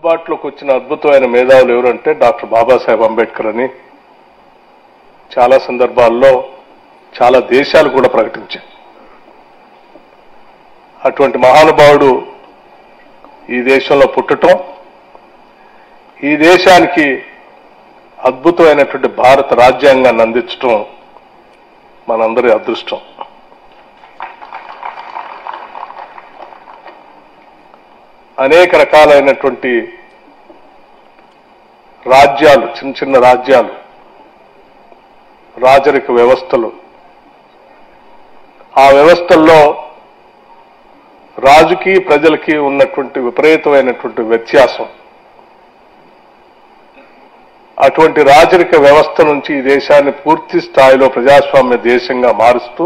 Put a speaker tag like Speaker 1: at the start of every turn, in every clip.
Speaker 1: అందుబాటులోకి వచ్చిన అద్భుతమైన మేధావులు ఎవరంటే డాక్టర్ బాబాసాహెబ్ అంబేద్కర్ అని చాలా సందర్భాల్లో చాలా దేశాలు కూడా ప్రకటించాయి. అటువంటి మహానుభావుడు ఈ దేశంలో పుట్టడం, ఈ దేశానికి అద్భుతమైనటువంటి భారత రాజ్యాంగాన్ని అందించడం మనందరి అదృష్టం. అనేక రకాలైనటువంటి రాజ్యాలు, చిన్న చిన్న రాజ్యాలు, రాజరిక వ్యవస్థలు, ఆ వ్యవస్థల్లో రాజుకి ప్రజలకి ఉన్నటువంటి విపరీతమైనటువంటి వ్యత్యాసం, అటువంటి రాజరిక వ్యవస్థ నుంచి ఈ దేశాన్ని పూర్తి స్థాయిలో ప్రజాస్వామ్య దేశంగా మారుస్తూ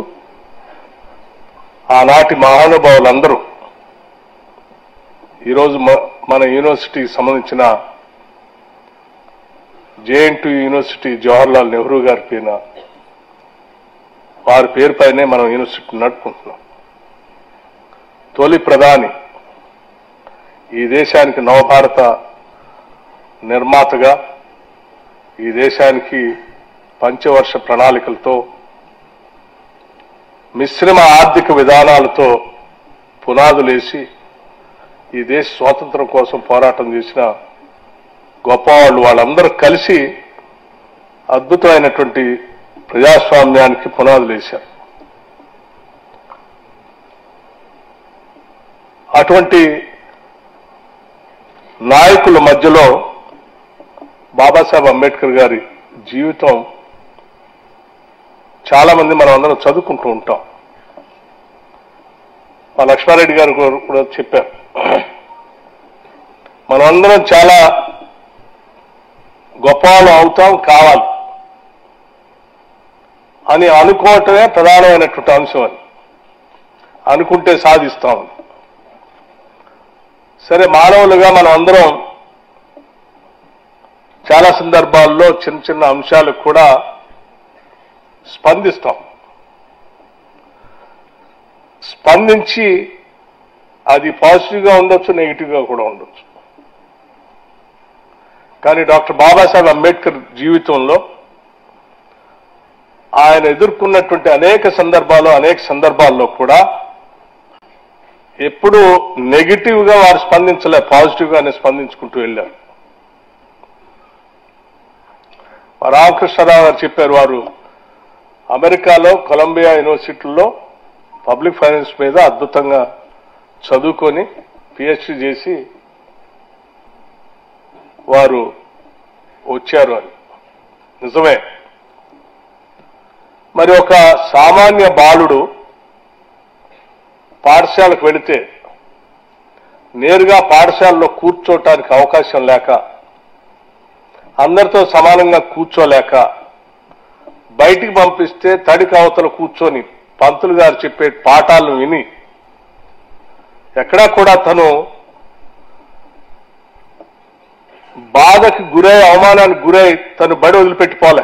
Speaker 1: ఆనాటి మహానుభావులందరూ ఈరోజు మన యూనివర్సిటీకి సంబంధించిన JNTU యూనివర్సిటీ జవహర్లాల్ నెహ్రూ గారి పైన, వారి పేరుపైనే మనం యూనివర్సిటీ నడుపుకుంటున్నాం. తొలి ప్రధాని, ఈ దేశానికి నవభారత నిర్మాతగా, ఈ దేశానికి పంచవర్ష ప్రణాళికలతో, మిశ్రమ ఆర్థిక విధానాలతో పునాదులేసి ఈ దేశ స్వాతంత్రం కోసం పోరాటం చేసిన గొప్పవాళ్ళు, వాళ్ళందరూ కలిసి అద్భుతమైనటువంటి ప్రజాస్వామ్యానికి పునాదులేశారు. అటువంటి నాయకుల మధ్యలో బాబాసాహెబ్ అంబేద్కర్ గారి జీవితం చాలా మంది మనం అందరం చదువుకుంటూ ఉంటాం. మా లక్ష్మారెడ్డి గారు కూడా చెప్పారు, మనమందరం చాలా గొప్పవాళ్ళు అవుతాం, కావాలి అని అనుకోవటమే ప్రధానమైనటువంటి అంశం. అని అనుకుంటే సాధిస్తామని. సరే, మానవులుగా మనం అందరం చాలా సందర్భాల్లో చిన్న చిన్న అంశాలకు కూడా స్పందిస్తాం. స్పందించి అది పాజిటివ్గా ఉండొచ్చు, నెగిటివ్గా కూడా ఉండొచ్చు. కానీ డాక్టర్ బాబాసాహెబ్ అంబేద్కర్ జీవితంలో ఆయన ఎదుర్కొన్నటువంటి అనేక సందర్భాల్లో కూడా ఎప్పుడూ నెగిటివ్గా వారు స్పందించలే, పాజిటివ్గానే స్పందించుకుంటూ వెళ్ళారు. రామకృష్ణరావు గారు చెప్పారు, వారు అమెరికాలో కొలంబియా యూనివర్సిటీలో పబ్లిక్ ఫైనాన్స్ మీద అద్భుతంగా చదువుకొని PhD చేసి వారు వచ్చారు అని. నిజమే. మరి ఒక సామాన్య బాలుడు పాఠశాలకు వెళితే నేరుగా పాఠశాలలో కూర్చోటానికి అవకాశం లేక, అందరితో సమానంగా కూర్చోలేక, బయటికి పంపిస్తే తడికి అవతల కూర్చొని పంతులు గారు చెప్పే పాఠాలను విని ఎక్కడా కూడా తను బాధకి గురై, అవమానానికి గురై తను బడి వదిలిపెట్టిపోలే.